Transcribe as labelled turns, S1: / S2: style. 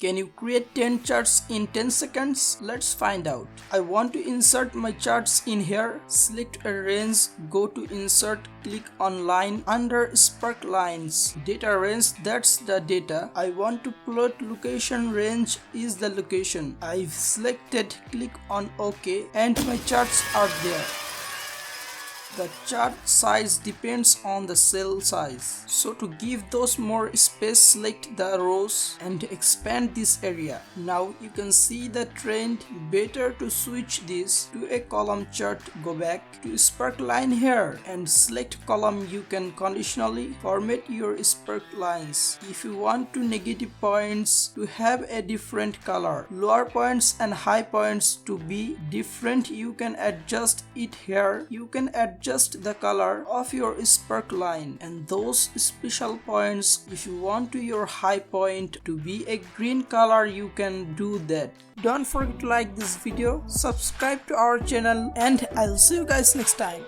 S1: Can you create 10 charts in 10 seconds? Let's find out. I want to insert my charts in here. Select a range, go to insert, click on line under Sparklines. Data range, that's the data. I want to plot location, range is the location. I've selected, click on OK, and my charts are there. The chart size depends on the cell size. So to give those more space, select the rows and expand this area. Now you can see the trend. Better to switch this to a column chart. Go back to Sparkline here and select column. You can conditionally format your Sparklines. If you want to negative points to have a different color, lower points and high points to be different, you can adjust it here. You can adjust the color of your sparkline, and those special points, if you want to your high point to be a green color, you can do that. Don't forget to like this video, subscribe to our channel, and I'll see you guys next time.